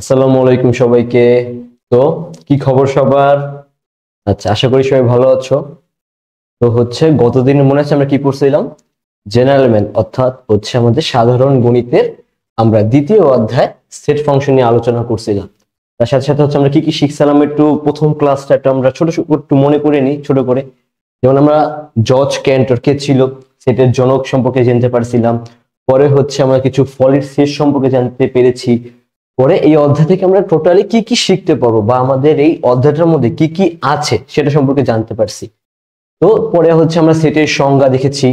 আসসালামু আলাইকুম সবাইকে। তো কি খবর সবার? আচ্ছা, আশা করি সবাই ভালো আছো। তো গতদিন মনে আছে আমরা কি পড়ছিলাম? জেনারেল ম্যাথ অর্থাৎ আমাদের সাধারণ গণিতের আমরা দ্বিতীয় অধ্যায় সেট ফাংশন নিয়ে আলোচনা করছিলাম। তার সাথে সাথে আমরা কি কি শিখছিলাম একটু প্রথম ক্লাসটা একটু আমরা ছোট একটু মনে করে নিই ছোট করে। যেমন আমরা জর্জ ক্যান্টর কে ছিল সেটের জনক সম্পর্কে জানতে পারছিলাম। পরে আমরা কিছু ফলের সেট সম্পর্কে জানতে পেরেছি। পরে এই অধ্যায় থেকে আমরা টোটালি কি কি শিখতে পারবো বা আমাদের এই অধ্যায়টার মধ্যে কি কি আছে সেটা সম্পর্কে জানতে পারছি। তো পরে আমরা সেটের সংজ্ঞা দেখেছি,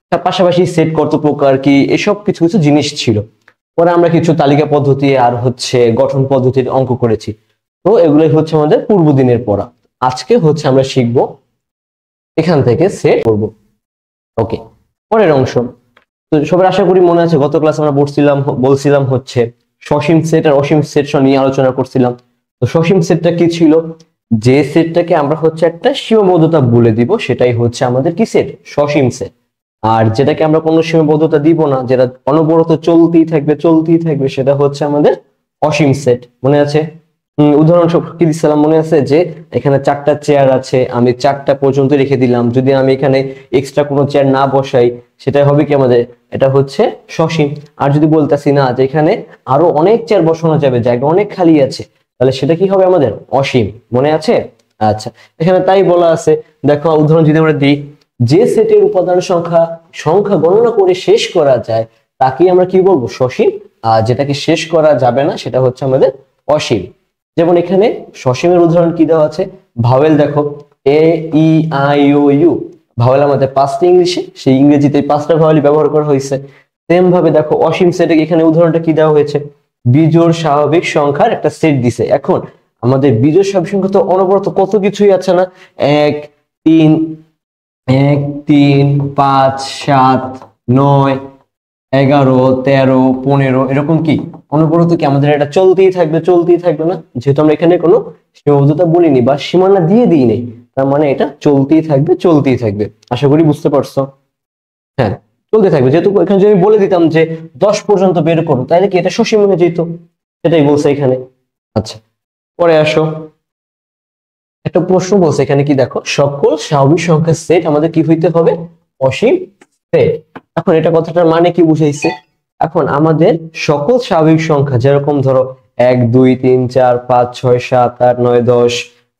তার পাশাপাশি সেট কত প্রকার কি এসব কিছু কিছু জিনিস ছিল। পরে আমরা কিছু তালিকা পদ্ধতি আর গঠন পদ্ধতির অঙ্ক করেছি। তো এগুলোই আমাদের পূর্ব দিনের পড়া। আজকে আমরা শিখবো এখান থেকে সেট করব। ওকে, পরের অংশ। তো সবার আশা করি মনে আছে গত ক্লাস আমরা বলছিলাম সসীম সেট আর অসীম সেট নিয়ে আলোচনা করছিলাম। তো সসীম সেটটা কি ছিল? যে সেটটাকে আমরা একটা সীমাবদ্ধতা বলে দিব সেটাই আমাদের কি সেট? সসীম সেট। আর যেটাকে আমরা কোনো সীমাবদ্ধতা দিব না, যেটা অনবরত চলতেই থাকবে সেটা আমাদের অসীম সেট। মনে আছে? উদাহরণস্বরূপ কি দিচ্ছিলাম মনে আছে? যে এখানে 4টা চেয়ার আছে, আমি 4টা পর্যন্ত রেখে দিলাম। যদি আমি এখানে এক্সট্রা কোনো চেয়ার না বসাই সেটা হবে কি আমাদের? এটা সসীম। আর যদি বলতেছি না যে এখানে আরো অনেক চেয়ার বসানো যাবে, জায়গা অনেক খালি আছে, তাহলে সেটা কি হবে আমাদের? অসীম। মনে আছে? আচ্ছা, এখানে তাই বলা আছে। দেখো উদাহরণ যদি আমরা দিই, যে সেটের উপাদান সংখ্যা গণনা করে শেষ করা যায় তাকে আমরা কি বলবো? সসীম। আর যেটাকে শেষ করা যাবে না সেটা আমাদের অসীম। যেমন এখানে সসীমের উদাহরণ কি দেওয়া আছে? ভাওয়েল দেখো, A E I O U. Vowel আমাদের 5টা ইংলিশে, সেই ইংরেজিতে 5টা ভাওয়েল ব্যবহার করা হয়েছে। সেম ভাবে দেখো অসীম সেটে এখানে উদাহরণটা কি দেওয়া হয়েছে? বিজোড় স্বাভাবিক সংখ্যার একটা সেট দিছে। এখন আমাদের বিজোড় স্বাভাবিক সংখ্যা তো অনবরত কত কিছুই আছে না? 1 3 1 3 5 7 9 11 13 15 এরকম কি অনবরত কি আমাদের এটা চলতেই থাকবে না? যেহেতু আমরা এখানে কোনো সীমাবদ্ধতা বলিনি বা সীমানা দিয়ে দিই নেই, তার মানে এটা চলতেই থাকবে। আশা করি বুঝতে পারছো। হ্যাঁ, চলতে থাকবে। যেহেতু এখানে যদি বলে দিতাম যে 10 পর্যন্ত বের করো, তাহলে কি এটা সসীম হয়ে যেত? সেটাই বলছে এখানে। আচ্ছা, পরে আসো। একটা প্রশ্ন বলছে এখানে কি দেখো, সকল স্বাভাবিক সংখ্যার সেট আমাদের কি হইতে হবে? অসীম সেট। এখন এটা কথাটার মানে কি বুঝাইছে? এখন আমাদের সকল স্বাভাবিক সংখ্যা, যেরকম ধরো 1 2 3 4 5 6 7 8 9 10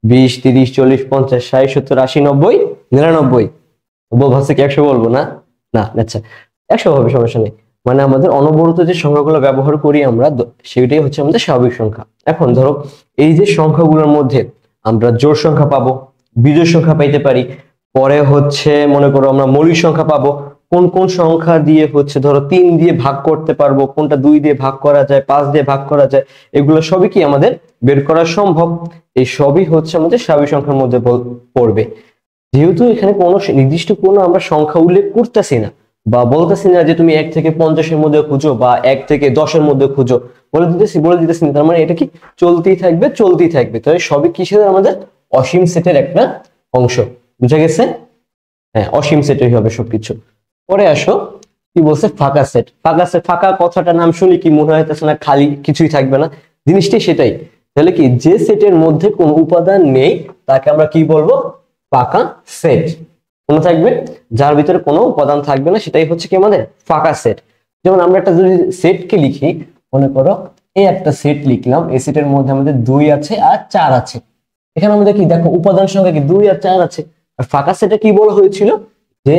20 30 40 50 60 70 80 90 99। ভাবছে কি 100 বলবো? না না, আচ্ছা 100 হবে, সমস্যা নেই। মানে আমাদের অনবরত যে সংখ্যাগুলো ব্যবহার করি আমরা, সেটাই আমাদের স্বাভাবিক সংখ্যা। এখন ধরো এই যে সংখ্যাগুলোর মধ্যে আমরা জোড় সংখ্যা পাবো, বিজোড় সংখ্যা পাইতে পারি। পরে মনে করো আমরা মৌলিক সংখ্যা পাবো। কোন কোন সংখ্যা দিয়ে ধরো 3 দিয়ে ভাগ করতে পারবো, কোনটা 2 দিয়ে ভাগ করা যায়, 5 দিয়ে ভাগ করা যায়, এগুলো সবই কি আমাদের বের করা সম্ভব। এই সবই আমাদের স্বাভাবিক সংখ্যার মধ্যে পড়বে। যেহেতু এখানে কোনো নির্দিষ্ট কোনো আমরা সংখ্যা উল্লেখ করতেছি না বা বলতেছি না যে তুমি 1 থেকে 50-এর মধ্যে খুঁজো বা 1 থেকে 10-এর মধ্যে খুঁজো, বলে দিতেছি না। তার মানে এটা কি চলতেই থাকবে। তাহলে সবই কিসের? আমাদের অসীম সেটের একটা অংশ। বুঝা গেছে? হ্যাঁ, অসীম সেটই হবে সবকিছু। পরে আসো কি বলছে? ফাঁকা সেট। ফাঁকা কথাটা নাম শুনি কি মনে হইতেছে না? খালি কিছুই থাকবে না, জিনিসটাই সেটাই। তাহলে কি যে সেটের মধ্যে কোনো উপাদান নেই তাকে আমরা কি বলবো? ফাঁকা সেট। মনে থাকবে, যার ভিতরে কোনো উপাদান থাকবে না সেটাই কি আমাদের ফাঁকা সেট। যেমন আমরা একটা যদি সেটকে লিখি, মনে করো এই একটা সেট লিখলাম, এই সেটের মধ্যে আমাদের 2 আছে আর 4 আছে। এখানে আমাদের কি দেখো উপাদান সংখ্যা কি 2 আর 4 আছে। আর ফাঁকা সেটে কি বলা হয়েছিল? যে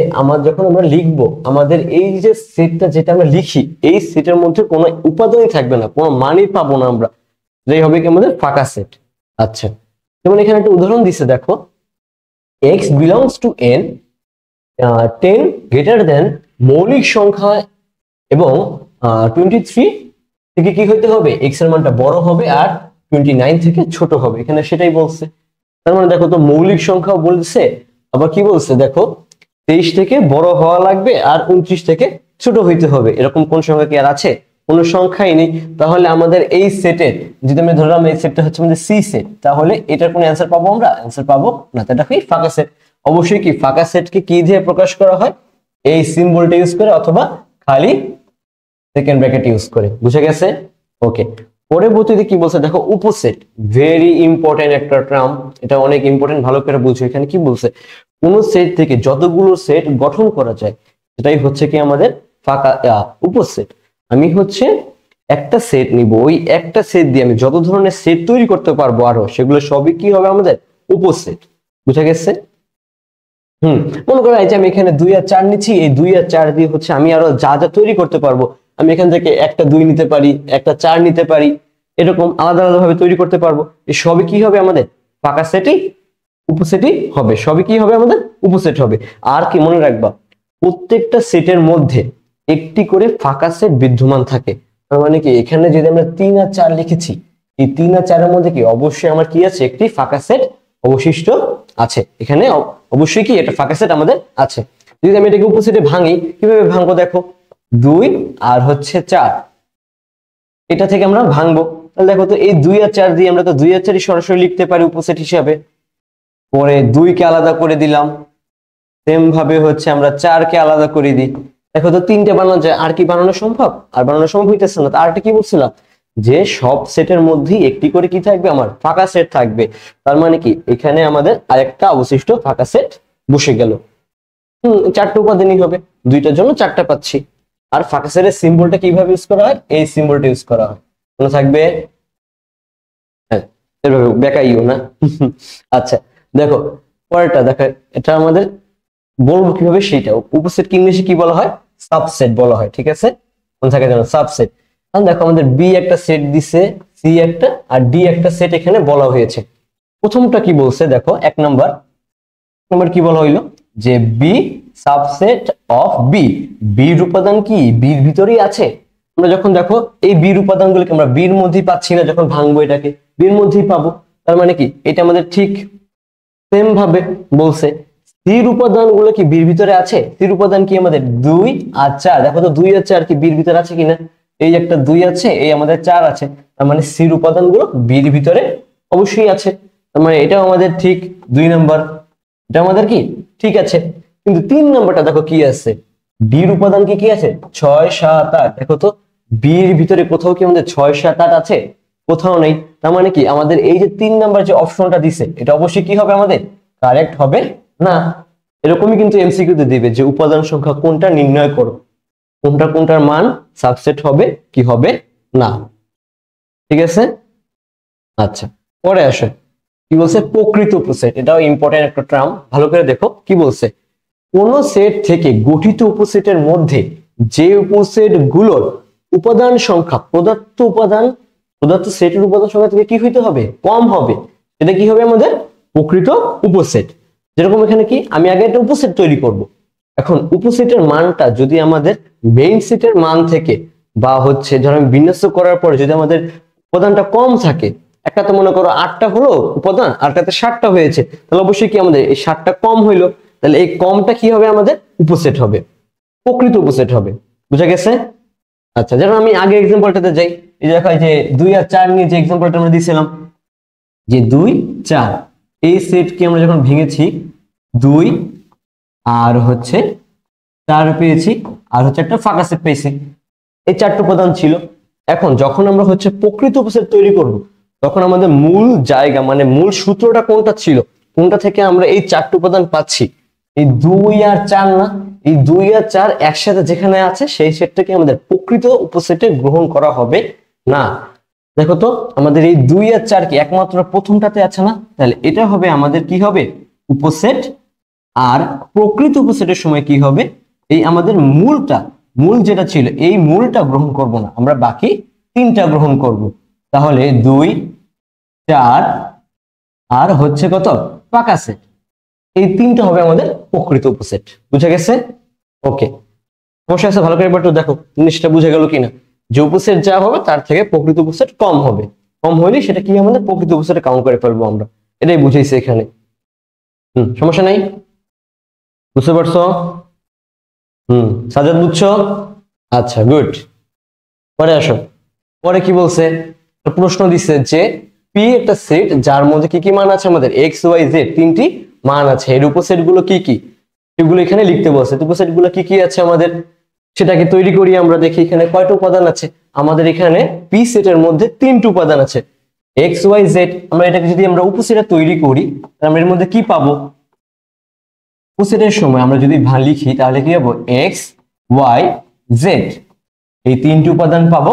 যখন আমরা লিখবো আমাদের এই যে সেটটা যেটা আমরা লিখি, এই সেটের মধ্যে কোনো উপাদানই থাকবে না, কোনো মানই পাবো না আমরা, যেই হবে কি আমাদের ফাঁকা সেট। আচ্ছা, যেমন এখানে একটা উদাহরণ দিছে দেখো, x belongs to n 10 greater than মৌলিক সংখ্যা এবং 23 থেকে কি হইতে হবে? x এর মানটা বড় হবে আর 29 থেকে ছোট হবে। এখানে সেটাই বলছে। তার মানে দেখো তো মৌলিক সংখ্যা বলছে, আবার কি বলছে দেখো 23 থেকে বড় হওয়া লাগবে আর 29 থেকে ছোট হইতে হবে। এরকম কোন সংখ্যা কি আর আছে? কোনো সংখ্যাই নেই। তাহলে আমাদের এই সেটে যদি আমি ধরলাম এই সেটটা আমাদের সি সেট, তাহলে এটার কোনো অ্যান্সার পাবো আমরা? অ্যান্সার পাবো না। এটা কি ফাঁকা সেট। অবশ্যই কি ফাঁকা সেটকে কি দিয়ে প্রকাশ করা হয়? এই সিম্বলটা ইউজ করে অথবা খালি সেকেন্ড ব্র্যাকেট ইউজ করে। বুঝে গেছে? ওকে, পরবর্তীতে কি বলছে দেখো, উপসেট, ভেরি ইম্পর্টেন্ট একটা টার্ম, এটা অনেক ইম্পর্টেন্ট, ভালো করে বুঝো। এখানে কি বলছে, কোন সেট থেকে যতগুলো সেট গঠন করা যায় সেটাই হচ্ছে কি আমাদের ফাঁকা উপসেট। আমি হচ্ছে একটা সেট নিব, ওই একটা সেট দিয়ে আমি যত ধরনের সেট তৈরি করতে পারবো আরো, সেগুলো সবই কি হবে আমাদের উপসেট। বুঝা গেছে? মনে করো এই যে আমি এখানে 2 আর 4 নিচ্ছি, এই 2 আর 4 দিয়ে হচ্ছে আমি আরো যা যা তৈরি করতে পারবো, আমি এখান থেকে একটা 2 নিতে পারি, একটা 4 নিতে পারি, এরকম আলাদা আলাদা ভাবে তৈরি করতে পারবো। এই সবই কি হবে আমাদের ফাঁকা সেটই উপসেটই হবে, সবই কি হবে আমাদের উপসেট হবে। আর কি মনে রাখবা, প্রত্যেকটা সেটের মধ্যে একটি করে ফাঁকা সেট বিদ্যমান থাকে। তার মানে কি এখানে যদি আমরা 3 আর 4 লিখেছি, এই 3 আর 4 এর মধ্যে কি অবশ্যই আমার কি আছে, একটি ফাঁকা সেট অবশিষ্ট আছে। এখানে অবশ্যই কি একটা ফাঁকা সেট আমাদের আছে। যদি আমি এটাকে উপসেটে ভাঙি, কিভাবে ভাঙবো দেখো, 2 আর হচ্ছে 4, এটা থেকে আমরা ভাঙবো। তাহলে দেখো তো এই 2 আর 4 দিয়ে আমরা তো 2 আর 4 সরাসরি লিখতে পারি উপসেট হিসাবে। পরে 2 কে আলাদা করে দিলাম, সেম ভাবে হচ্ছে আমরা 4 কে আলাদা করে দিই। দেখো তো 3টে বানানো যায়, আর কি বানানো সম্ভব? আর বানানো সম্ভব হইতেছে না। আরটা কি বলছিলাম, যে সব সেটের মধ্যেই একটি করে কি থাকবে, আমার ফাঁকা সেট থাকবে। তার মানে কি এখানে আমাদের আরেকটা অবশিষ্ট ফাঁকা সেট বসে গেল। 4টে উপাদানই হবে, 2টার জন্য 4টা পাচ্ছি। আর ফাঁকা সেটের সিম্বলটা কিভাবে ইউজ করা হয়, এই সিম্বলটা ইউজ করা হয়। মনে থাকবে? হ্যাঁ, এভাবে বেকাইও না। আচ্ছা দেখো পরেরটা দেখো, এটা আমাদের বলবো কিভাবে সেটা। উপসেট কি ইংলিশে কি বলা হয়, সাবসেট বলা হয়, ঠিক আছে? মনে থাকে যেন সাবসেট। দেখো আমাদের বি একটা সেট দিছে, সি একটা আর ডি একটা সেট এখানে বলা হয়েছে। প্রথমটা কি বলছে দেখো, 1 নাম্বার কি বলা হইলো, যে বি সাবসেট অফ বি, বির উপাদান কি বির ভিতরেই আছে। আমরা যখন দেখো এই বির উপাদানগুলোকে আমরা বির মধ্যেই পাচ্ছি না, যখন ভাঙবো এটাকে বির মধ্যেই পাবো। তার মানে কি এটা আমাদের ঠিক সেম ভাবে বলছে সির উপাদান গুলো কি বির ভিতরে আছে। সির উপাদান কি আমাদের 2 আর 4, দেখো তো 2 আর 4 কি বির ভিতরে আছে কিনা, এই একটা 2 আছে, এই আমাদের 4 আছে, তার মানে সির উপাদান গুলো বির ভিতরে অবশ্যই আছে। তার মানে এটাও আমাদের ঠিক 2 নাম্বার, এটা আমাদের কি ঠিক আছে। কিন্তু 3 নাম্বারটা দেখো কি আছে, বির উপাদান কি আছে 6 7 8, দেখো তো বির ভিতরে কোথাও কি আমাদের 6 7 8 আছে, কোথাও নেই। তার মানে কি আমাদের এই যে 3 নাম্বার যে অপশনটা দিছে, এটা অবশ্যই কি হবে আমাদের কারেক্ট হবে না। এরকমই কিন্তু এমসিকিউ তে দিবে যে উপাদান সংখ্যা কোনটা নির্ণয় করো, কোনটার মান সাবসেট হবে কি হবে না, ঠিক আছে? আচ্ছা পরে আসে কি বলছে, প্রকৃত উপসেট, এটাও ইম্পর্টেন্ট একটা টার্ম, ভালো করে দেখো কি বলছে। কোন সেট থেকে গঠিত উপসেটের মধ্যে যে উপসেট গুলোর উপাদান সংখ্যা প্রদত্ত সেটের উপাদান সংখ্যা থেকে কি হইতে হবে, কম হবে, এটা কি হবে আমাদের প্রকৃত উপসেট। যেরকম এখানে কি আমি আগে একটা উপসেট তৈরি করব, এখন উপসেটের মানটা যদি আমাদের মেইন সেটের মান থেকে বা হচ্ছে ধর আমি বিন্যস্ত করার পরে যদি আমাদের উপাদানটা কম থাকে, একটা তো মনে করো 8টা হলো উপাদান, আরটাতে 7টা হয়েছে, তাহলে অবশ্যই কি আমাদের এই 7টা কম হইলো, তাহলে এই কমটা কি হবে আমাদের উপসেট হবে, প্রকৃত উপসেট হবে। বুঝা গেছে? আচ্ছা যেমন আমি আগে এক্সাম্পলটাতে যাই, এই দেখো যে 2 আর 4 নিয়ে যে এক্সাম্পলটা আমরা দিয়েছিলাম, যে 2 4 এই সেটকে আমরা যখন ভেঙেছি 2 আর হচ্ছে 4 পেয়েছি, আর হচ্ছে একটা ফাঁকা সেট পেয়েছি, এই 4টা উপাদান ছিল। এখন যখন আমরা হচ্ছে প্রকৃত উপসেট তৈরি করব, তখন আমাদের মূল জায়গা মানে মূল সূত্রটা কোনটা ছিল, কোনটা থেকে আমরা এই 4টা উপাদান পাচ্ছি, এই 2 আর 4 না, এই 2 আর 4 একসাথে যেখানে আছে সেই সেটটাকে আমাদের প্রকৃত উপসেটে গ্রহণ করা হবে না। দেখো তো আমাদের এই 2 আর 4 কি একমাত্র প্রথমটাতে আছে না, তাহলে এটা হবে আমাদের কি হবে উপসেট। আর প্রকৃত উপসেটের সময় কি হবে, এই আমাদের মূল যেটা ছিল এই মূলটা গ্রহণ করব না, আমরা বাকি 3টা গ্রহণ করব। তাহলে 2 4 আর হচ্ছে কত ফাঁকা সেট, এই 3টা হবে আমাদের প্রকৃত উপসেট। বুঝা গেছে? ওকে, সমস্যা আছে? ভালো করে এবার দেখো জিনিসটা বুঝে গেল কিনা, যে উপসেট যা হবে তার থেকে প্রকৃত উপসেট কম হবে, কম হইলে সেটা কি আমাদের প্রকৃত উপসেটে কাউন্ট করে ফেলবো আমরা, এটাই বুঝাইছে এখানে। সমস্যা নাই? বুঝতে পারছো? সাজাদ বুঝছো? আচ্ছা গুড। পরে আসো, পরে কি বলছে, প্রশ্ন দিচ্ছে যে পি একটা সেট যার মধ্যে কি কি মান আছে আমাদের এক্স ওয়াই জেড 3টি মান আছে, এর উপসেট গুলো কি কি সেগুলো এখানে লিখতে বলছে। উপসেট গুলো কি কি আছে আমাদের সেটাকে তৈরি করি আমরা, দেখি এখানে কয়টা উপাদান আছে, আমাদের এখানে পি সেটের মধ্যে তিনটি উপাদান আছে এক্স ওয়াই জেড। আমরা এটাকে যদি আমরা উপসেটটা তৈরি করি তাহলে আমরা এর মধ্যে কি পাবো? উপসেটের সময় আমরা যদি লিখি তাহলে কি পাবো? এক্স ওয়াই জেড, এই তিনটি উপাদান পাবো।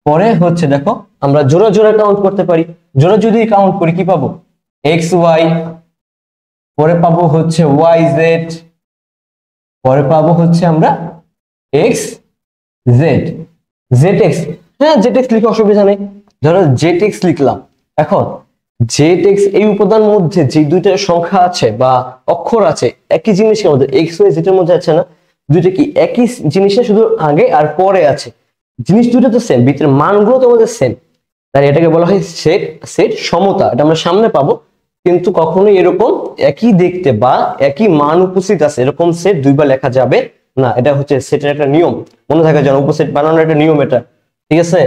পরে হচ্ছে দেখো আমরা জোড়া জোড়া কাউন্ট করতে পারি। জোড়া যদি কাউন্ট করি কি পাবো? এক্স ওয়াই, পরে পাবো হচ্ছে ওয়াই জেড, পরে পাবো হচ্ছে আমরা এক্স জেড, জেড এক্স। হ্যাঁ জেড এক্স লিখে অসুবিধা নেই, ধরো জেড এক্স লিখলাম। এখন জেড এক্স এই উপাদান মধ্যে যে দুইটা সংখ্যা আছে বা অক্ষর আছে একই জিনিসের মধ্যে, এক্স ওয়াই জেড এর মধ্যে আছে না, দুইটা কি একই জিনিসটা, শুধু আগে আর পরে আছে, জিনিস দুটো তো সেম, ভিতরের মানগুলো তো আমাদের সেম, তাই এটাকে বলা হয় সেট সেট সমতা। এটা আমরা সামনে পাবো, কিন্তু কখনোই এরকম একই দেখতে বা একই মান উপস্থিত আছে এরকম সেট দুইবার লেখা যাবে না। এটা হচ্ছে সেটের একটা নিয়ম, মনে থাকা যেন উপসেট বানানোর একটা নিয়ম এটা, ঠিক আছে?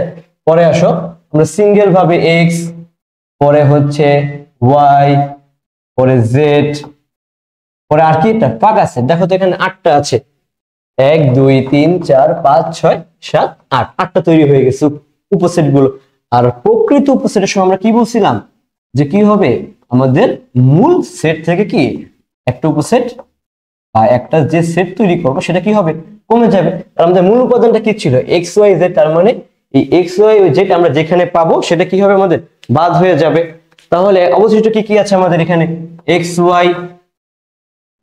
পরে আসো আমরা সিঙ্গেল ভাবে এক্স, পরে হচ্ছে ওয়াই, পরে জেড, পরে আর কি একটা ফাঁকা সেট। দেখো তো এখানে 8টা আছে, 1 2 3 4 5 6 7 8, 8টা তৈরি হয়ে গেছে উপসেট গুলো। আর প্রকৃত উপসেটের সময় আমরা কি বলছিলাম যে কি হবে? আমাদের মূল সেট থেকে কি একটা উপসেট বা একটা যে সেট তৈরি করবো সেটা কি হবে? কমে যাবে। আর আমাদের মূল উপাদানটা কি ছিল? X Y Z. তার মানে এই এক্স ওয়াই জেড আমরা যেখানে পাবো সেটা কি হবে? আমাদের বাদ হয়ে যাবে। তাহলে অবশিষ্ট কি কি আছে আমাদের এখানে? এক্স ওয়াই,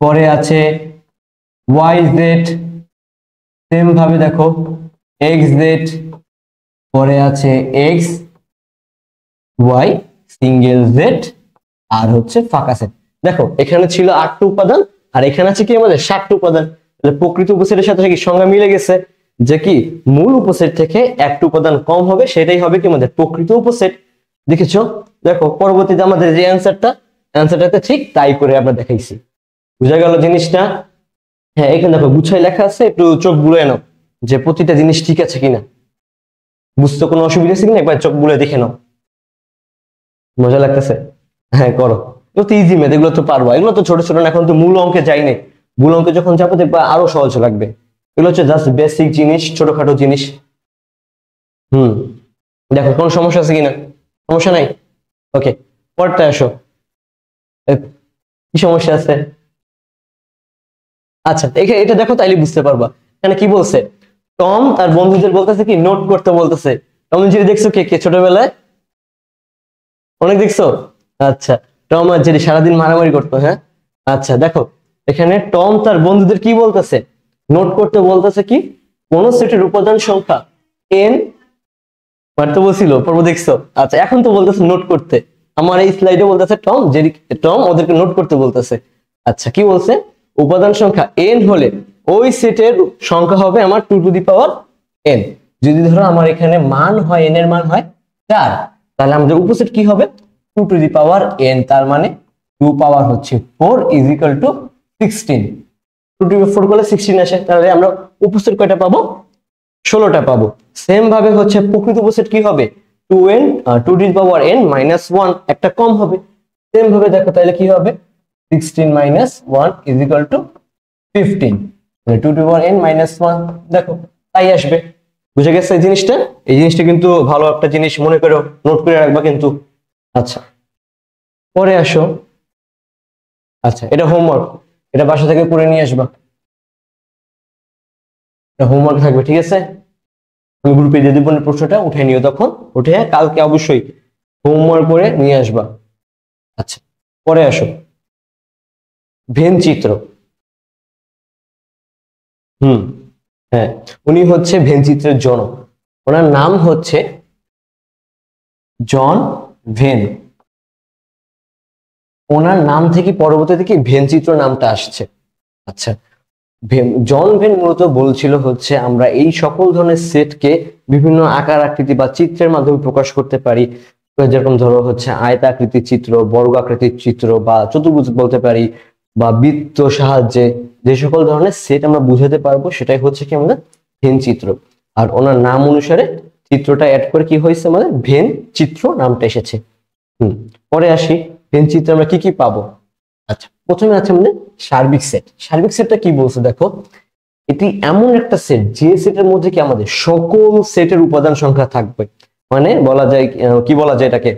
পরে আছে ওয়াই জেড, সেম ভাবে দেখো এক্স জেড, পরে আছে এক্স ওয়াই সিঙ্গেল জেড, আর হচ্ছে ফাঁকা সেট। দেখো এখানে ছিল 8টা উপাদান আর এখানে আছে কি আমাদের 7টা উপাদান। তাহলে প্রকৃত উপসেটের সাথে কি সংজ্ঞা মিলে গেছে যে কি মূল উপসেট থেকে একটা উপাদান কম হবে, সেটাই হবে কি আমাদের প্রকৃত উপসেট। দেখেছো? দেখো পরবর্তীতে আমাদের যে অ্যান্সারটাতে ঠিক তাই করে আমরা দেখাইছি। বুঝা গেল জিনিসটা? হ্যাঁ এখানে দেখো গুছাই লেখা আছে, একটু চোখ বুলিয়ে নাও যে প্রতিটা জিনিস ঠিক আছে কিনা। বুঝতে কোনো অসুবিধা আছে কিনা একবার চোখ বুলে দেখে নাও। মজা লাগতেছে? হ্যাঁ করো, এগুলো তো ইজি ম্যাথ, এগুলো তো পারবা। এগুলো তো ছোট ছোট না, এখন তো মূল অঙ্কে যাই নাই। মূল অঙ্কে যখন যাবো দেখবা আরো সহজ লাগবে। এগুলো হচ্ছে জাস্ট বেসিক জিনিস, ছোটখাটো জিনিস। দেখো কোনো সমস্যা আছে কিনা? সমস্যা নাই? ওকে, পরটা আসো। কি সমস্যা আছে? আচ্ছা এটা দেখো তাইলে বুঝতে পারবা। এখানে কি বলছে? টম তার বন্ধুদের বলতেছে কি নোট করতে বলতেছে। টম যদি দেখছো কে কে ছোটবেলায় অনেক দেখছো? আচ্ছা, টম আর জেরি সারাদিন মারামারি করতো। হ্যাঁ আচ্ছা দেখো এখানে টম তার বন্ধুদের কি বলতেছে? নোট করতে বলতেছে কি কোন সেটের উপাদান সংখ্যা n, মারতে বলছিল পর্ব দেখছো? আচ্ছা এখন তো বলতেছে নোট করতে। আমার এই স্লাইডে বলতেছে টম ওদেরকে নোট করতে বলতেছে। আচ্ছা কি বলছে? উপাদান সংখ্যা n হলে ওই সেটের সংখ্যা হবে আমার 2 টু দি পাওয়ার n। যদি ধরো আমার এখানে মান হয় n এর মান হয় 4, তাহলে আমাদের উপসেট কি হবে? 2 টু দি পাওয়ার n। তার মানে 2 পাওয়ার হচ্ছে 4 is equal two 16। 2 to the 4 করলে 16 আসে, তাহলে আমরা উপসেট কয়টা পাবো? 16টা পাবো। সেম ভাবে হচ্ছে প্রকৃত উপসেট কি হবে? 2n 2 to the power n minus 1, একটা কম হবে। সেম ভাবে দেখো তাহলে কি হবে? 16 minus 1 is equal two 15, 2 to the power n minus 1। দেখো তাই আসবে। বুঝে গেছে এই জিনিসটা? এই জিনিসটা কিন্তু ভালো একটা জিনিস, মনে করো নোট করে রাখবা কিন্তু। আচ্ছা পরে আসো। আচ্ছা এটা হোমওয়ার্ক, এটা বাসা থেকে করে নিয়ে আসবা। এটা হোমওয়ার্ক থাকবে, ঠিক আছে? আমি গ্রুপে দিয়ে দিব প্রশ্নটা, উঠে নিও, তখন উঠে কালকে অবশ্যই হোমওয়ার্ক করে নিয়ে আসবা। আচ্ছা পরে আসো ভেন চিত্র। হ্যাঁ উনি হচ্ছে ভেন চিত্রের জনক, ওনার নাম হচ্ছে জন ভেন। ওনার নাম থেকে পরবর্তীতে কি ভেন চিত্র নামটা আসছে। আচ্ছা জন ভেন মূলত বলছিল হচ্ছে আমরা এই সকল ধরনের সেটকে বিভিন্ন আকার আকৃতি বা চিত্রের মাধ্যমে প্রকাশ করতে পারি। যেরকম ধরো হচ্ছে আয়তাকৃতির চিত্র, বর্গ আকৃতির চিত্র, বা চতুর্ভুজ বলতে পারি, বা বৃত্ত সাহায্যে যে সকল ধরনের সেট আমরা বুঝাতে পারবো সেটাই হচ্ছে কি আমাদের ভেন চিত্র। আর ওনার নাম অনুসারে চিত্রটা অ্যাড করে কি হয়েছে আমাদের ভেন চিত্র নামটা এসেছে। পরে আসি ভেন চিত্রে আমরা কি কি পাবো। আচ্ছা প্রথমে আছে আমাদের সার্বিক সেট। সার্বিক সেটটা কি বলছে দেখো, এটি এমন একটা সেট যে সেটের মধ্যে কি আমাদের সকল সেটের উপাদান সংখ্যা থাকবে। মানে বলা যায় কি বলা যায় এটাকে,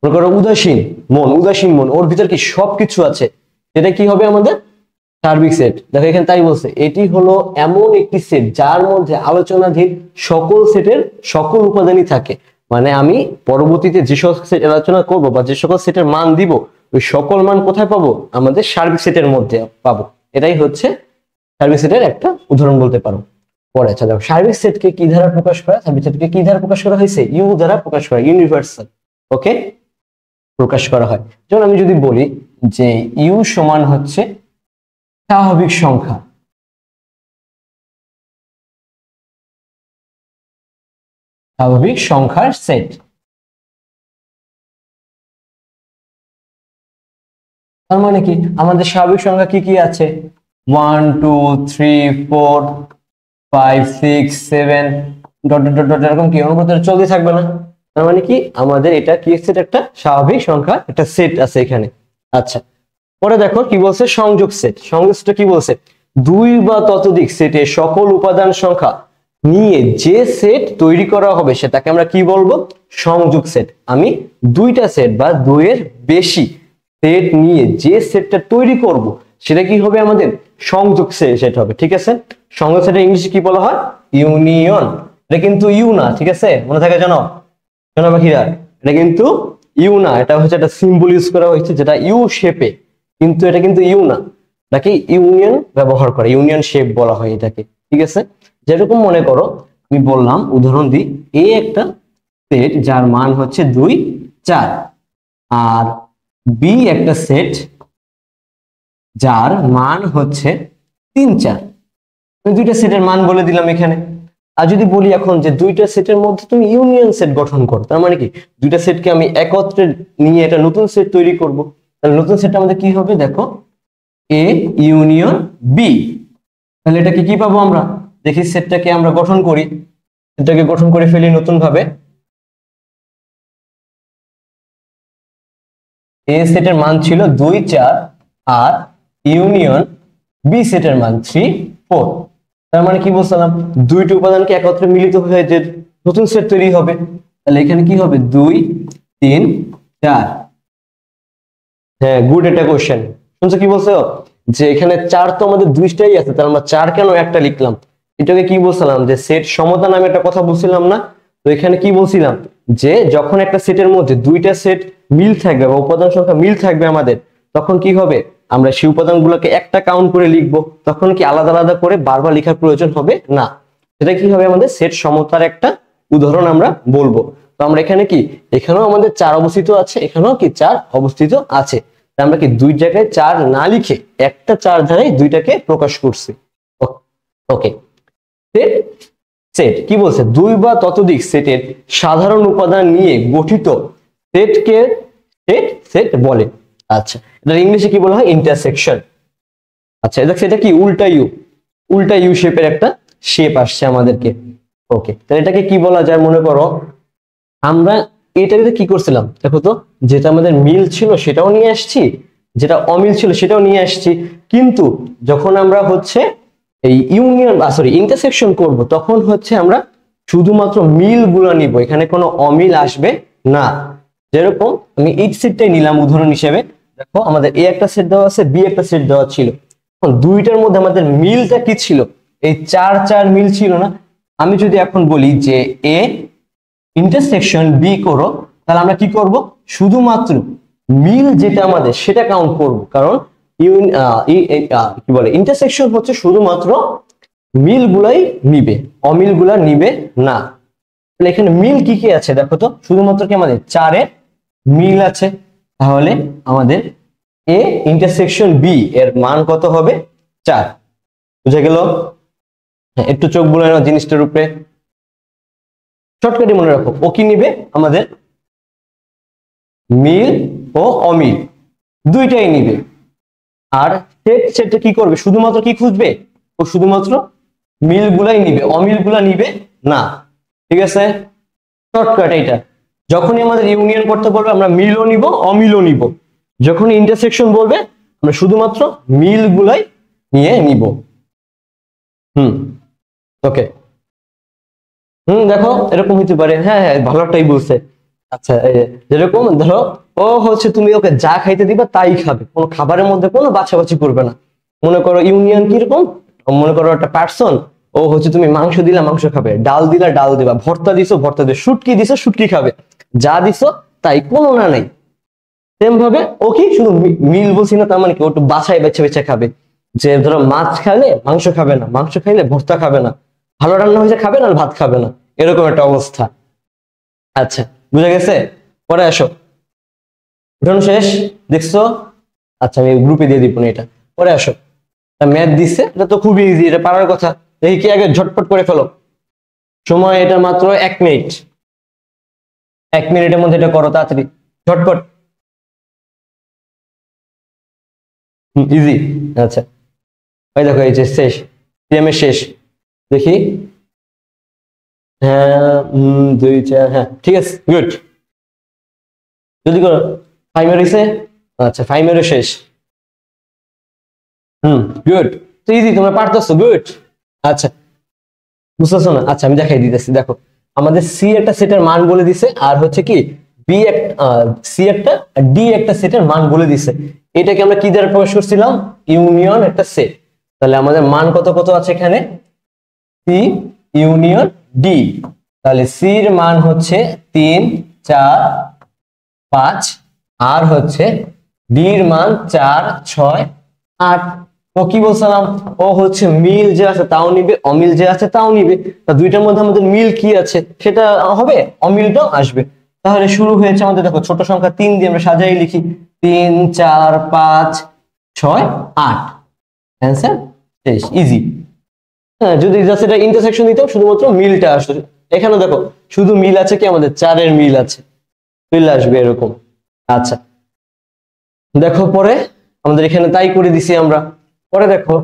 মনে করো উদাসীন মন, ওর ভিতর কি সবকিছু আছে, এটা কি হবে আমাদের সার্বিক সেট। দেখো এখানে তাই বলছে, এটি হলো এমন একটি সেট যার মধ্যে আলোচনাধীন সকল সেটের সকল উপাদানই থাকে। মানে আমি পরবর্তীতে যে সকল সেট আলোচনা করব বা যে সকল সেটের মান দিব, ওই সকল মান কোথায় পাবো, আমাদের সার্বিক সেটের মধ্যে পাবো। এটাই হচ্ছে সার্বিক সেটের একটা উদাহরণ বলতে পারো। পরে আচ্ছা দেখো, সার্বিক সেটকে কি দ্বারা প্রকাশ করা, সার্বিক সেটকে কি দ্বারা প্রকাশ করা হয়েছে, ইউ দ্বারা প্রকাশ করা, ইউনিভার্সাল ওকে প্রকাশ করা হয়। যেমন আমি যদি বলি যে ইউ সমান হচ্ছে স্বাভাবিক সংখ্যা, স্বাভাবিক সংখ্যার সেট। তার মানে কি আমাদের স্বাভাবিক সংখ্যা কি কি আছে, 1 2 3 4 5 6 7 ডট ডট ডট এরকম কি অনুপাত চলতে থাকবে না। তার মানে কি আমাদের এটা কি সেট, একটা স্বাভাবিক সংখ্যা একটা সেট আছে এখানে। আচ্ছা পরে দেখো কি বলছে, সংযোগ সেট। সংযোগ সেটটা কি বলছে, দুই বা ততোধিক সেটের সকল উপাদান সংখ্যা নিয়ে যে সেট তৈরি করা হবে সেটাকে আমরা কি বলবো, সংযোগ সেট। আমি দুইটা সেট বা দুইয়ের বেশি সেট নিয়ে যে সেটটা তৈরি করব সেটা কি হবে, আমাদের সংযোগ সেট হবে। ঠিক আছে, সংযোগ সেটের ইংলিশে কি বলা হয়, ইউনিয়ন। এটা কিন্তু ইউ না, ঠিক আছে, মনে থাকে জানো পাখিরা, এটা কিন্তু ইউ না, এটা হচ্ছে একটা সিম্বল ইউজ করা হয়েছে যেটা ইউ শেপে, কিন্তু এটা কিন্তু ইউ না, এটাকে ইউনিয়ন ব্যবহার করে, ইউনিয়ন শেপ বলা হয় এটাকে। ঠিক আছে, যেরকম মনে করো আমি বললাম উদাহরণ দিই, এ একটা সেট যার মান হচ্ছে 2 4, আর বি একটা সেট যার মান হচ্ছে 3 4। আমি দুইটা সেটের মান বলে দিলাম এখানে। আর যদি বলি এখন যে দুইটা সেটের মধ্যে তুমি ইউনিয়ন সেট গঠন করো, তার মানে কি দুইটা সেটকে আমি একত্রে নিয়ে একটা নতুন সেট তৈরি করব। তাহলে নতুন সেটটা আমাদের কি হবে, দেখো এ ইউনিয়ন বি। তাহলে এটাকে কি পাবো আমরা, দেখি সেটটাকে আমরা গঠন করি, সেটটাকে গঠন করে ফেলি নতুন ভাবে। এ সেটের মান ছিল 2 4, আর ইউনিয়ন বি সেটের মান 3 4। তার মানে কি বলছিলাম, দুইটি উপাদানকে একত্রে মিলিত হয়ে যে নতুন সেট তৈরি হবে। তাহলে এখানে কি হবে, 2 3 4। হ্যাঁ গুড, এটা কোশ্চেন শুনছো কি বলছো, যে এখানে 4 তো আমাদের দুইটাই আছে, তাহলে আমরা 4 কেন একটা লিখলাম। এটাকে কি বলছিলাম, যে সেট সমতা নামে একটা কথা বলছিলাম না। তো এখানে কি বলছিলাম, যে যখন একটা সেটের মধ্যে দুইটা সেট মিল থাকবে বা উপাদান সংখ্যা মিল থাকবে আমাদের, তখন কি হবে, আমরা সেই উপাদানগুলোকে একটা কাউন্ট করে লিখবো, তখন কি আলাদা আলাদা করে বারবার লেখার প্রয়োজন হবে না। সেটা কি হবে, আমাদের সেট সমতার একটা উদাহরণ আমরা বলবো। তো আমরা এখানে কি, এখানেও আমাদের 4 অবস্থিত আছে, এখানেও কি 4 অবস্থিত আছে। আমরা কি দুই জায়গায় 4 না লিখে একটা 4 ধারায় দুইটাকে প্রকাশ করছি। ওকে, সেট সেট কি বলছে, দুই বা ততোধিক সেটের সাধারণ উপাদান নিয়ে গঠিত সেটকে সেট সেট বলে। আচ্ছা এটা ইংলিশে কি বলা হয়, ইন্টারসেকশন। আচ্ছা এটা সেটা কি, উল্টা ইউ শেপের একটা শেপ আসছে আমাদেরকে। ওকে, তাহলে এটাকে কি বলা যায়, মনে করো আমরা এটাকে কি করছিলাম, দেখো তো, যেটা আমাদের মিল ছিল সেটাও নিয়ে আসছি, যেটা অমিল ছিল সেটাও নিয়ে আসছি, কিন্তু যখন আমরা হচ্ছে এই ইউনিয়ন ইন্টারসেকশন করব, তখন হচ্ছে আমরা শুধুমাত্র মিল গুলো নিব, এখানে কোনো অমিল আসবে না। যেরকম আমি এই সেটটাই নিলাম উদাহরণ হিসেবে, দেখো আমাদের এ একটা সেট দেওয়া আছে, বি একটা সেট দেওয়া ছিল, এখন দুইটার মধ্যে আমাদের মিলটা কি ছিল, এই 4 4 মিল ছিল না। আমি যদি এখন বলি যে এ ইন্টারসেকশন বি করো, তাহলে আমরা কি করব, শুধুমাত্র মিল যেটা আমাদের সেটা কাউন্ট করব, কারণ কি বলে ইন্টারসেকশন হচ্ছে শুধুমাত্র মিল গুলাই নিবে, অমিল গুলা নিবে না। তাহলে এখানে মিল কি কি আছে দেখো তো, শুধুমাত্র কি আমাদের 4 এর মিল আছে, তাহলে আমাদের এ ইন্টারসেকশন বি এর মান কত হবে, 4। বুঝা গেল? হ্যাঁ একটু চোখ বুলায় নাও জিনিসটার উপরে, শর্টকাটে মনে রাখো, ও কি নিবে, আমাদের মিল ও অমিল দুইটাই নিবে। আর সেটটা কি করবে, শুধুমাত্র কি খুঁজবে, ও শুধুমাত্র মিল গুলাই নিবে, অমিল গুলা নিবে না। ঠিক আছে, শর্টকাট এটা। যখনই আমাদের ইউনিয়ন করতে বলবে আমরা মিলও নিব অমিলও নিব, যখন ইন্টারসেকশন বলবে আমরা শুধুমাত্র মিল গুলাই নিয়ে নিব। ওকে, দেখো এরকম হইতে পারে। হ্যাঁ হ্যাঁ, ভালোটাই বলছে। আচ্ছা, যেরকম ধরো ও হচ্ছে তুমি ওকে যা খাইতে দিবা তাই খাবে, কোনো খাবারের মধ্যে কোনো বাছাবাছি করবে না। মনে করো ইউনিয়ন কিরকম, মনে করো একটা পার্সন, ও হচ্ছে তুমি মাংস দিলা মাংস খাবে, ডাল দিলা ডাল দিবা, ভর্তা দিছো ভর্তা দিবে, শুটকি দিছো শুটকি খাবে, যা দিছো তাই, কোনো না নাই। সেম ভাবে ও কি শুধু মিল বলছি না, তার মানে কি ও একটু বাছাই বেছে বেছে খাবে, যে ধরো মাছ খাইলে মাংস খাবে না, মাংস খাইলে ভর্তা খাবে না, ভালো রান্না হয়েছে খাবে না, ভাত খাবে না, এরকম একটা অবস্থা। আচ্ছা, বুঝে গেছে? পরে আসো, উঠানো শেষ দেখছো? আচ্ছা, আমি গ্রুপে দিয়ে দিব না এটা। পরে আসো, ম্যাথ দিচ্ছে, এটা তো খুবই ইজি, এটা পারার কথা। দেখি কি আগে ঝটপট করে ফেলো, সময় এটা মাত্র 1 মিনিট, 1 মিনিটের মধ্যে এটা করো তাড়াতাড়ি, ঝটপট, ইজি। আচ্ছা, ওই দেখো এই যে শেষ, সিএমের শেষ, দেখি। হ্যাঁ 2 4, হ্যাঁ ঠিক আছে, গুড, যদি করো। 5 হয়েছে? আচ্ছা, 5 শেষ। গুড, তো ইজি, তোমরা পারতেছো, গুড। আচ্ছা, বুঝতেছো না? আচ্ছা, আমি দেখাই দিতেছি, দেখো আমাদের সি একটা সেটের মান বলে দিছে, আর হচ্ছে কি বি একটা, সি একটা, ডি একটা সেটের মান বলে দিছে। এটাকে আমরা কি দ্বারা প্রকাশ করছিলাম? ইউনিয়ন একটা সেট। তাহলে আমাদের মান কত কত আছে এখানে? C union D. তাহলে সি এর মান হচ্ছে 3 4 5, আর হচ্ছে ডি এর মান 4 6 8। তো কি বলছিলাম, ও হচ্ছে মিল যে আছে তাও নিবে, অমিল যে আছে তাও নিবে। তা দুইটার মধ্যে আমাদের মিল কি আছে সেটা হবে, অমিলটাও আসবে। তাহলে শুরু হয়েছে আমাদের, দেখো ছোট সংখ্যা 3 দিয়ে আমরা সাজাই লিখি, 3 4 5 6 8, অ্যান্সার শেষ, ইজি। হ্যাঁ, যদি জাস্ট এটা ইন্টারসেকশন দিতাম শুধুমাত্র মিলটা আসতো। এখানে দেখো শুধু মিল আছে কি, আমাদের 4 মিল আছে, চলে আসবে এরকম। আচ্ছা, দেখো পরে আমাদের এখানে তাই করে দিছি আমরা। পরে দেখো,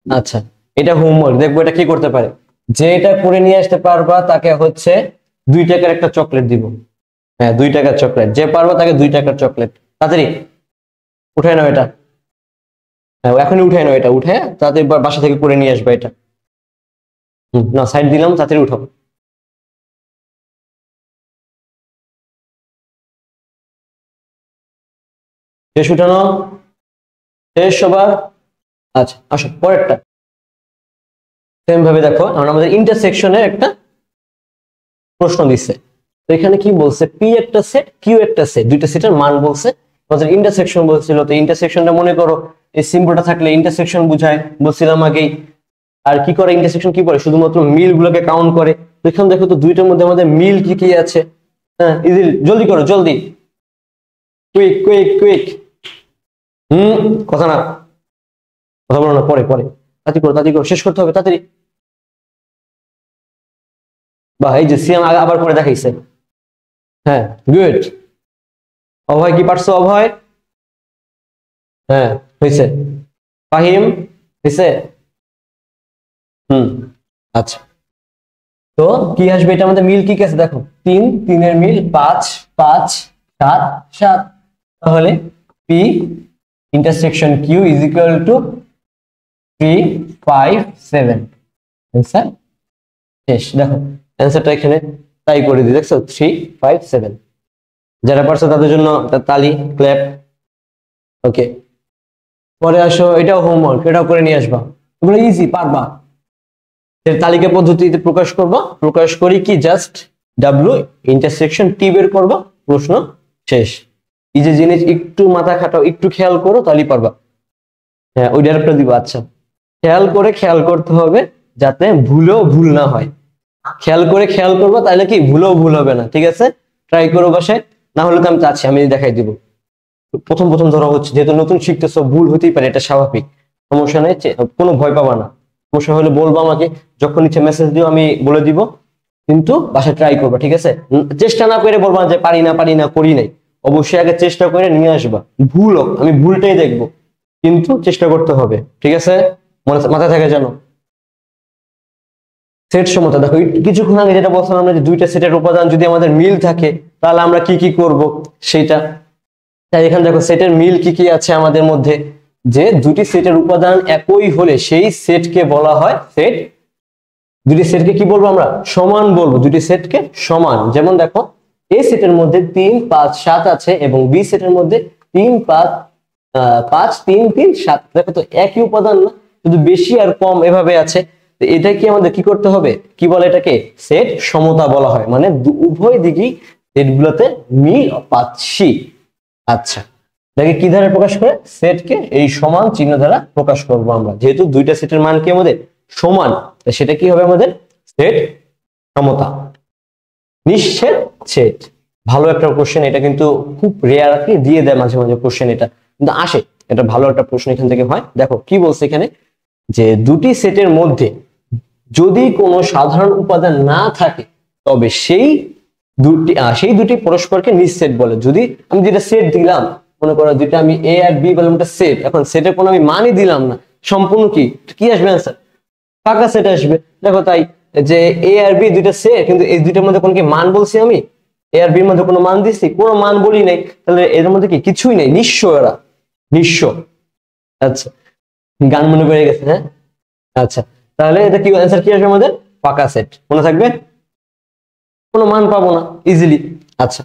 আচ্ছা এটা হোমওয়ার্ক, দেখবো এটা কি করতে পারে। যে এটা করে নিয়ে আসতে পারবা তাকে হচ্ছে 2 টাকার একটা চকলেট দিব। হ্যাঁ, 2 টাকার চকলেট, যে পারবা তাকে 2 টাকার চকলেট। তাড়াতাড়ি উঠায় নাও এটা, হ্যাঁ এখনই উঠায় নাও এটা, উঠে তাড়াতাড়ি বাসা থেকে করে নিয়ে আসবা এটা। না, সাইড দিলাম, তাড়াতাড়ি উঠাও। শেষ উঠানো, শেষ সবার? আচ্ছা, আসো পরেরটা। সেম ভাবে দেখো, আমরা আমাদের ইন্টারসেকশনের একটা প্রশ্ন দিচ্ছে। তো এখানে কি বলছে, পি একটা সেট কিউ একটা সেট, দুইটা সেটের মান বলছে, আমাদের ইন্টারসেকশন বলছিল। তো ইন্টারসেকশনটা মনে করো এই সিম্বলটা থাকলে ইন্টারসেকশন বুঝায়, বলছিলাম আগেই। আর কি করে ইন্টারসেকশন, কি করে শুধুমাত্র মিল গুলোকে কাউন্ট করে। তো এখানে দেখো তো দুইটার মধ্যে আমাদের মিল কি কি আছে। হ্যাঁ, ইজি, জলদি করো জলদি, কুইক কুইক কুইক। কথা না, কথা বলো না, পরে পরে, তাড়াতাড়ি করো তাড়াতাড়ি করো, শেষ করতে হবে তাড়াতাড়ি। বা এই যে সিএম আবার করে দেখাইছে। হ্যাঁ, গুড। অভয় কি পারছো? অভয়, হ্যাঁ হয়েছে। ফাহিম হয়েছে। আচ্ছা, তো কি আসবে, এটা আমাদের মিল কি কি আছে দেখো, 3 3 এর মিল 5 5 7 7। তাহলে P intersection Q is equal to 3 5 7, answer শেষ। দেখো অ্যান্সারটা এখানে তাই করে দিই, দেখছো 3 5 7। যারা পারছো তাদের জন্য তালি, ক্ল্যাপ। ওকে, পরে আসো, এটাও হোমওয়ার্ক, এটাও করে নিয়ে আসবা, এগুলো ইজি, পারবা। এর তালিকা পদ্ধতিতে প্রকাশ করবা, প্রকাশ করি কি জাস্ট ডাব্লিউ ইন্টারসেকশন টি বের করবা, প্রশ্ন শেষ। এই যে জিনিস একটু মাথা খাটাও, একটু খেয়াল করো, তাহলেই পারবা। হ্যাঁ, ওই ডাইরেক্টটা দিবা। আচ্ছা, খেয়াল করতে হবে যাতে ভুলেও ভুল না হয়। খেয়াল করে খেয়াল করবা, তাহলে কি ভুলেও ভুল হবে না। ঠিক আছে, ট্রাই করো বাসায়, না হলে তো আমি চাচ্ছি আমি দেখাই দিব। প্রথম প্রথম ধরা হচ্ছে, যেহেতু নতুন শিখতেছো, ভুল হতেই পারে, এটা স্বাভাবিক, সমস্যা নেই, কোনো ভয় পাবা না। সমস্যা হলে বলবো আমাকে, যখন ইচ্ছে মেসেজ দিও, আমি বলে দিব। কিন্তু বাসায় ট্রাই করবা, ঠিক আছে? চেষ্টা না করে বলবা যে পারি না করি নাই। অবশ্যই আগে চেষ্টা করে নিয়ে আসবা, ভুল হোক, আমি ভুলটাই দেখবো, কিন্তু চেষ্টা করতে হবে। ঠিক আছে, মাথায় থাকে যেন। সেট সমতা দেখো, কিছুক্ষণ আগে যেটা বলছিলাম আমরা, যে দুইটা সেটের উপাদান যদি আমাদের মিল থাকে তাহলে আমরা কি কি করব সেটা। তাই এখানে দেখো সেটের মিল কি কি আছে আমাদের মধ্যে, যে দুটি সেটের উপাদান একই হলে সেই সেটকে বলা হয় সেট। দুটি সেটকে কি বলবো আমরা? সমান বলবো। দুটি সেটকে সমান। যেমন দেখো এ সেটের মধ্যে 3 5 7 আছে এবং বি সেটের মধ্যে 3 5 5 3 3 7। দেখো তো একই উপাদান না, শুধু বেশি আর কম এভাবে আছে। তো এটা কি আমাদের কি করতে হবে? কি বলে এটাকে? সেট সমতা বলা হয়। মানে উভয় দিকেই সেটগুলোতে মিল পাচ্ছি। আচ্ছা, এটাকে কি দ্বারা প্রকাশ করে? সেটকে এই সমান চিহ্ন দ্বারা প্রকাশ করবো আমরা। যেহেতু দুইটা সেটের মান কি আমাদের সমান, সেটা কি হবে আমাদের? সেট সমতা। নিশ্চিত সেট, ভালো একটা কোশ্চেন। এটা কিন্তু খুব রেয়ার আর কি, দিয়ে দেয় মাঝে মাঝে কোশ্চেন, এটা কিন্তু আসে। এটা ভালো একটা প্রশ্ন এখান থেকে হয়। দেখো কি বলছে এখানে, যে দুটি সেটের মধ্যে যদি কোনো সাধারণ উপাদান না থাকে তবে সেই দুটি পরস্পরকে নিঃসেট বলে। যদি আমি যেটা সেট দিলাম, মনে করো যেটা আমি এ আর বি বললাম এটা সেট, এখন সেটের কোনো আমি মানই দিলাম না, সম্পূর্ণ কি আসবে অ্যান্সার? ফাঁকা সেট আসবে। দেখো তাই যে এ আর বি দুইটা সেট, কিন্তু এই দুইটার মধ্যে কোন কি মান বলছি আমি? এ আর বির মধ্যে কোনো মান দিচ্ছি? কোনো মান বলি নাই, তাহলে এর মধ্যে কি কিছুই নেই, নিঃস্ব এরা, নিঃস্ব। আচ্ছা, গান মনে পড়ে গেছে, হ্যাঁ। আচ্ছা, তাহলে এটা কি অ্যান্সার কি আসবে আমাদের? ফাঁকা সেট। মনে থাকবে, কোনো মান পাবো না ইজিলি। আচ্ছা।